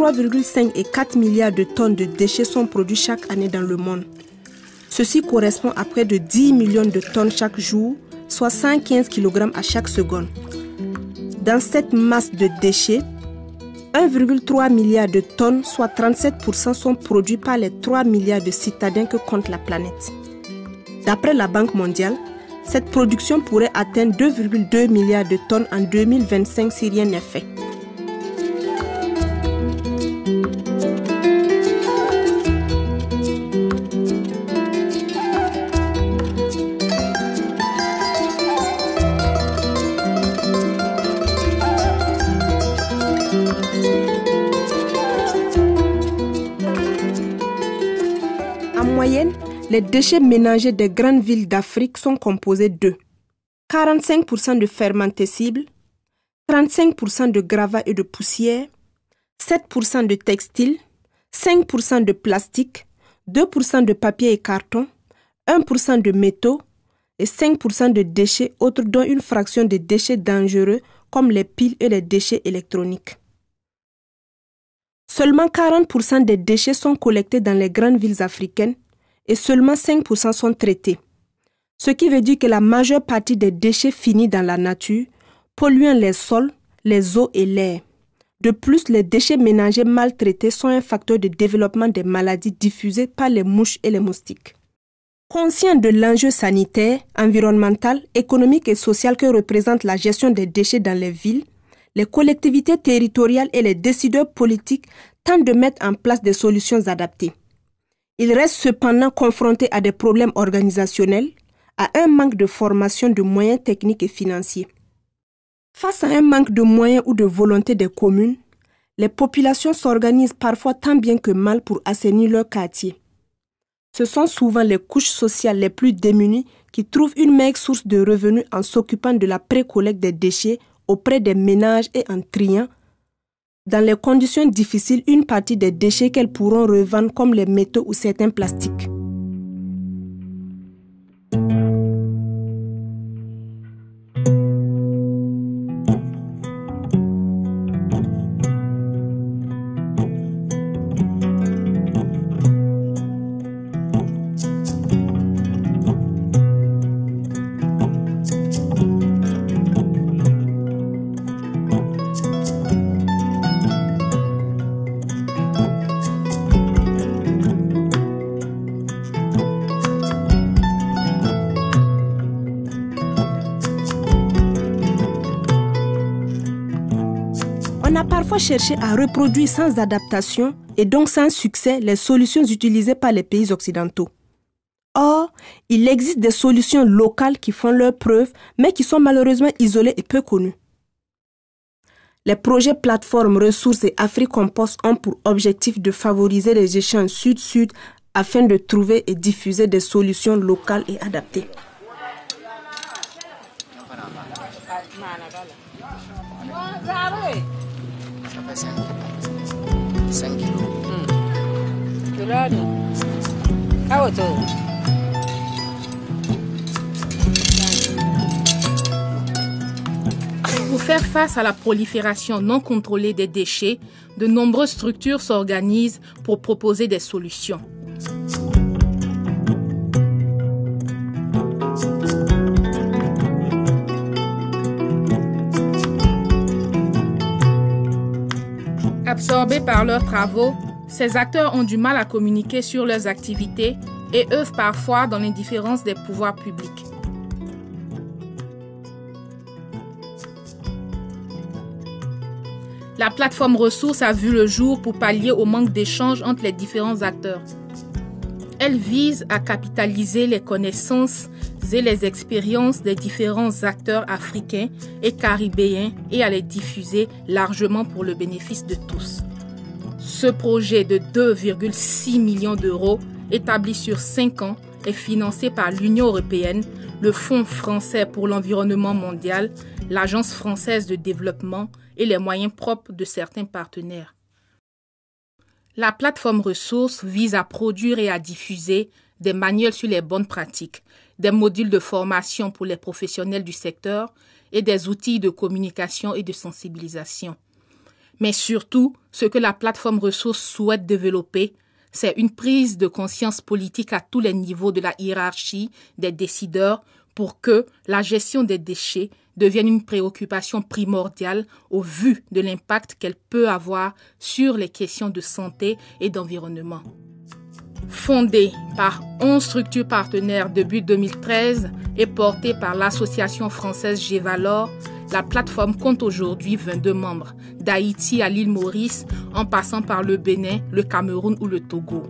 3,5 et 4 milliards de tonnes de déchets sont produits chaque année dans le monde. Ceci correspond à près de 10 millions de tonnes chaque jour, soit 115 kg à chaque seconde. Dans cette masse de déchets, 1,3 milliard de tonnes, soit 37%, sont produits par les 3 milliards de citadins que compte la planète. D'après la Banque mondiale, cette production pourrait atteindre 2,2 milliards de tonnes en 2025 si rien n'est fait. En moyenne, les déchets ménagers des grandes villes d'Afrique sont composés de 45% de fermentescibles, 35% de gravats et de poussière, 7% de textiles, 5% de plastique, 2% de papier et carton, 1% de métaux et 5% de déchets autres dont une fraction de déchets dangereux comme les piles et les déchets électroniques. Seulement 40% des déchets sont collectés dans les grandes villes africaines et seulement 5% sont traités. Ce qui veut dire que la majeure partie des déchets finit dans la nature, polluant les sols, les eaux et l'air. De plus, les déchets ménagers mal traités sont un facteur de développement des maladies diffusées par les mouches et les moustiques. Conscients de l'enjeu sanitaire, environnemental, économique et social que représente la gestion des déchets dans les villes, les collectivités territoriales et les décideurs politiques tentent de mettre en place des solutions adaptées. Ils restent cependant confrontés à des problèmes organisationnels, à un manque de formation de moyens techniques et financiers. Face à un manque de moyens ou de volonté des communes, les populations s'organisent parfois tant bien que mal pour assainir leur quartier. Ce sont souvent les couches sociales les plus démunies qui trouvent une meilleure source de revenus en s'occupant de la pré-collecte des déchets auprès des ménages et en triant, dans les conditions difficiles, une partie des déchets qu'elles pourront revendre comme les métaux ou certains plastiques. On a parfois cherché à reproduire sans adaptation et donc sans succès les solutions utilisées par les pays occidentaux. Or, il existe des solutions locales qui font leurs preuves, mais qui sont malheureusement isolées et peu connues. Les projets plateformes ressources et AfriCompost ont pour objectif de favoriser les échanges sud-sud afin de trouver et diffuser des solutions locales et adaptées. Ça fait 5 kilos. Pour faire face à la prolifération non contrôlée des déchets, de nombreuses structures s'organisent pour proposer des solutions. Absorbés par leurs travaux, ces acteurs ont du mal à communiquer sur leurs activités et œuvrent parfois dans l'indifférence des pouvoirs publics. La plateforme ressources a vu le jour pour pallier au manque d'échanges entre les différents acteurs. Elle vise à capitaliser les connaissances et les expériences des différents acteurs africains et caribéens et à les diffuser largement pour le bénéfice de tous. Ce projet de 2,6 millions d'euros, établi sur 5 ans, est financé par l'Union européenne, le Fonds français pour l'environnement mondial, l'Agence française de développement et les moyens propres de certains partenaires. La plateforme ressources vise à produire et à diffuser des manuels sur les bonnes pratiques, des modules de formation pour les professionnels du secteur et des outils de communication et de sensibilisation. Mais surtout, ce que la plateforme ressources souhaite développer, c'est une prise de conscience politique à tous les niveaux de la hiérarchie des décideurs pour que la gestion des déchets devienne une préoccupation primordiale au vu de l'impact qu'elle peut avoir sur les questions de santé et d'environnement. Fondée par 11 structures partenaires depuis 2013 et portée par l'association française Gévalor, la plateforme compte aujourd'hui 22 membres, d'Haïti à l'île Maurice, en passant par le Bénin, le Cameroun ou le Togo.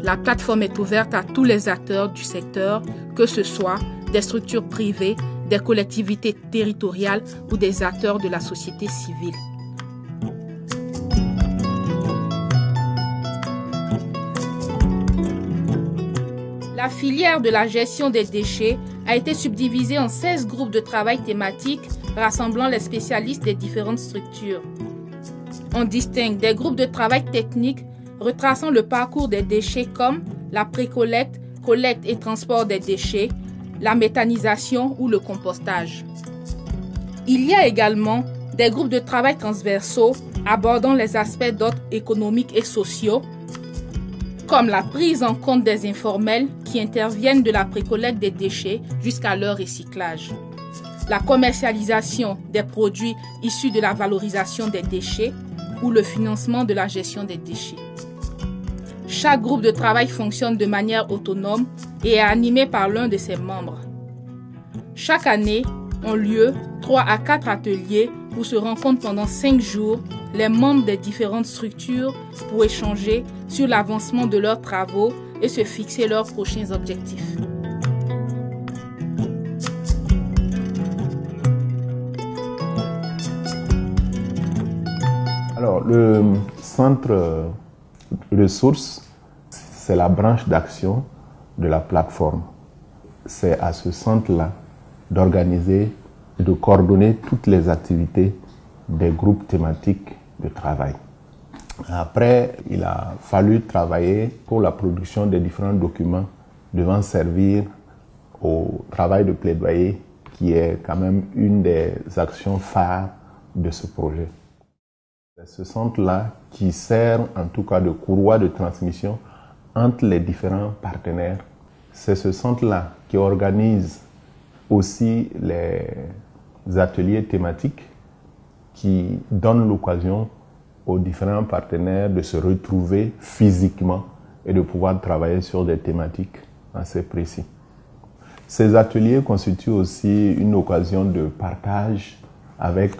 La plateforme est ouverte à tous les acteurs du secteur, que ce soit des structures privées, des collectivités territoriales ou des acteurs de la société civile. La filière de la gestion des déchets a été subdivisée en 16 groupes de travail thématiques rassemblant les spécialistes des différentes structures. On distingue des groupes de travail techniques retraçant le parcours des déchets comme la pré-collecte, collecte et transport des déchets, la méthanisation ou le compostage. Il y a également des groupes de travail transversaux abordant les aspects d'ordre économique et sociaux, comme la prise en compte des informels qui interviennent de la pré-collecte des déchets jusqu'à leur recyclage, la commercialisation des produits issus de la valorisation des déchets ou le financement de la gestion des déchets. Chaque groupe de travail fonctionne de manière autonome et est animé par l'un de ses membres. Chaque année, ont lieu 3 à 4 ateliers où se rencontrent pendant 5 jours les membres des différentes structures pour échanger sur l'avancement de leurs travaux et se fixer leurs prochains objectifs. Alors, le centre ressources, c'est la branche d'action de la plateforme. C'est à ce centre-là d'organiser et de coordonner toutes les activités des groupes thématiques de travail. Après, il a fallu travailler pour la production des différents documents devant servir au travail de plaidoyer qui est quand même une des actions phares de ce projet. C'est ce centre-là qui sert en tout cas de courroie de transmission entre les différents partenaires. C'est ce centre-là qui organise aussi les ateliers thématiques qui donnent l'occasion aux différents partenaires de se retrouver physiquement et de pouvoir travailler sur des thématiques assez précises. Ces ateliers constituent aussi une occasion de partage avec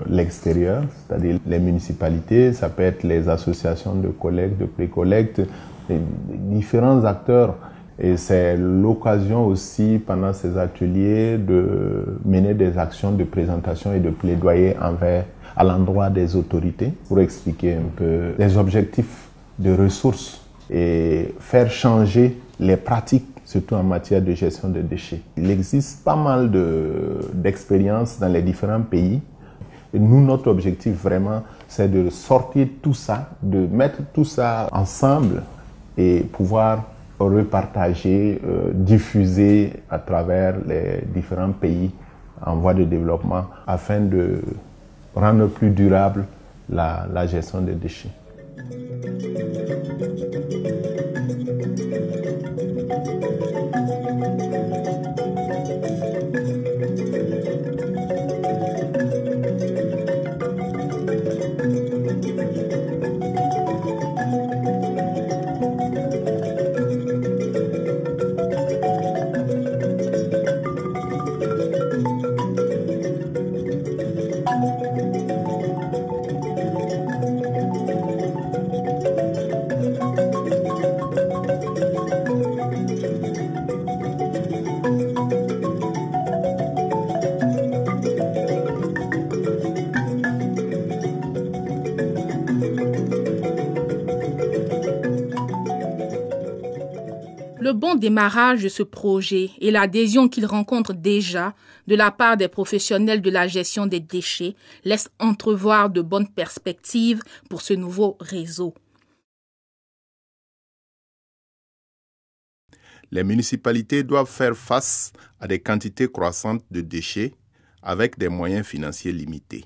l'extérieur, c'est-à-dire les municipalités, ça peut être les associations de collecte, de pré-collecte, différents acteurs. Et c'est l'occasion aussi, pendant ces ateliers, de mener des actions de présentation et de plaidoyer à l'endroit des autorités pour expliquer un peu les objectifs de ressources et faire changer les pratiques, surtout en matière de gestion des déchets. Il existe pas mal d'expériences dans les différents pays. Et nous, notre objectif vraiment, c'est de sortir tout ça, de mettre tout ça ensemble et pouvoir repartager, diffuser à travers les différents pays en voie de développement afin de rendre plus durable la gestion des déchets. Le bon démarrage de ce projet et l'adhésion qu'il rencontre déjà de la part des professionnels de la gestion des déchets laissent entrevoir de bonnes perspectives pour ce nouveau réseau. Les municipalités doivent faire face à des quantités croissantes de déchets avec des moyens financiers limités.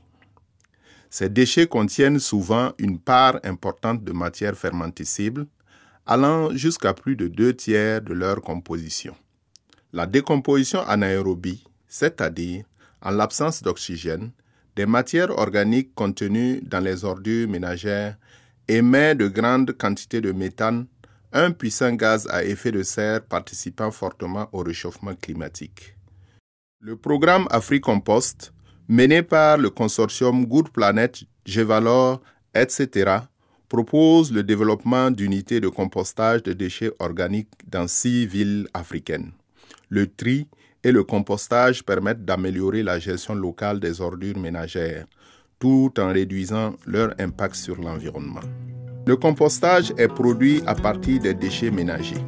Ces déchets contiennent souvent une part importante de matières fermentescibles, allant jusqu'à plus de 2/3 de leur composition. La décomposition anaérobie, c'est-à-dire en l'absence d'oxygène, des matières organiques contenues dans les ordures ménagères émet de grandes quantités de méthane, un puissant gaz à effet de serre participant fortement au réchauffement climatique. Le programme AfriCompost, mené par le consortium Good Planet, Gevalor, etc., propose le développement d'unités de compostage de déchets organiques dans 6 villes africaines. Le tri et le compostage permettent d'améliorer la gestion locale des ordures ménagères, tout en réduisant leur impact sur l'environnement. Le compostage est produit à partir des déchets ménagers.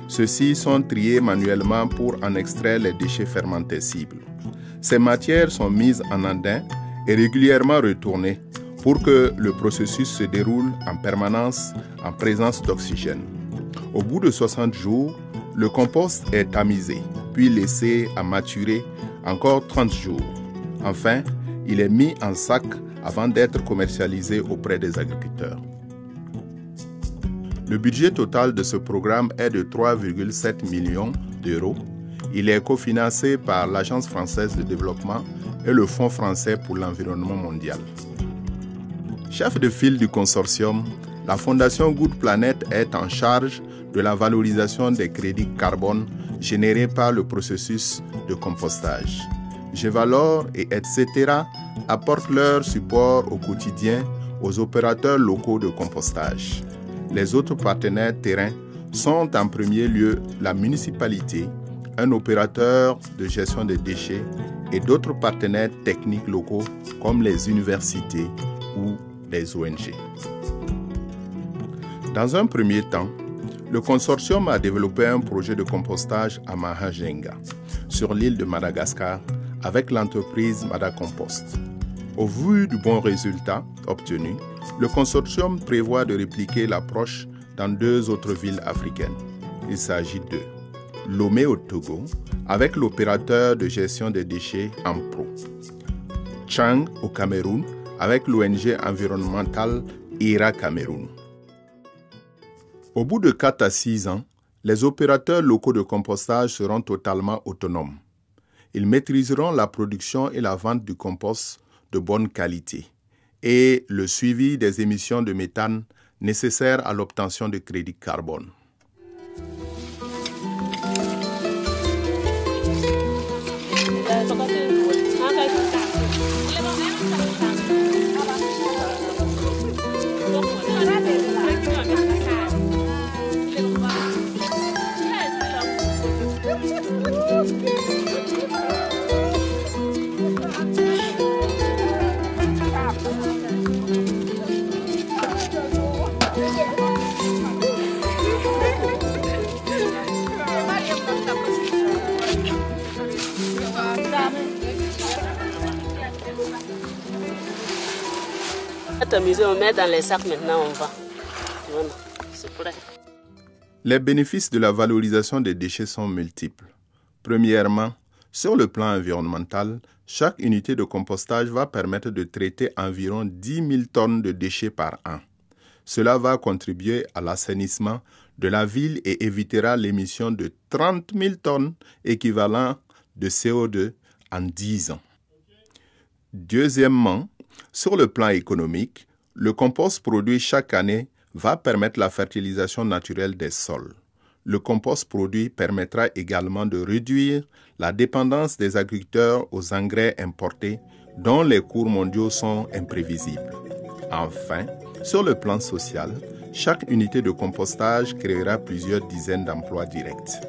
Ceux-ci sont triés manuellement pour en extraire les déchets fermentescibles. Ces matières sont mises en andin et régulièrement retournées pour que le processus se déroule en permanence en présence d'oxygène. Au bout de 60 jours, le compost est tamisé, puis laissé à maturer encore 30 jours. Enfin, il est mis en sac avant d'être commercialisé auprès des agriculteurs. Le budget total de ce programme est de 3,7 millions d'euros. Il est cofinancé par l'Agence française de développement et le Fonds français pour l'environnement mondial. Chef de file du consortium, la Fondation Good Planet est en charge de la valorisation des crédits carbone générés par le processus de compostage. Gevalor et etc. apportent leur support au quotidien aux opérateurs locaux de compostage. Les autres partenaires terrains sont en premier lieu la municipalité, un opérateur de gestion des déchets et d'autres partenaires techniques locaux comme les universités ou les ONG. Dans un premier temps, le consortium a développé un projet de compostage à Mahajenga, sur l'île de Madagascar, avec l'entreprise Madacompost. Au vu du bon résultat obtenu, le consortium prévoit de répliquer l'approche dans 2 autres villes africaines. Il s'agit de Lomé au Togo, avec l'opérateur de gestion des déchets Ampro, Chang au Cameroun, avec l'ONG environnementale IRA Cameroun. Au bout de 4 à 6 ans, les opérateurs locaux de compostage seront totalement autonomes. Ils maîtriseront la production et la vente du compost de bonne qualité et le suivi des émissions de méthane nécessaires à l'obtention de crédits carbone. On met dans les sacs maintenant, on va. Voilà, c'est prêt. Les bénéfices de la valorisation des déchets sont multiples. Premièrement, sur le plan environnemental, chaque unité de compostage va permettre de traiter environ 10 000 tonnes de déchets par an. Cela va contribuer à l'assainissement de la ville et évitera l'émission de 30 000 tonnes équivalent de CO2 en 10 ans. Deuxièmement, sur le plan économique, le compost produit chaque année va permettre la fertilisation naturelle des sols. Le compost produit permettra également de réduire la dépendance des agriculteurs aux engrais importés dont les cours mondiaux sont imprévisibles. Enfin, sur le plan social, chaque unité de compostage créera plusieurs dizaines d'emplois directs.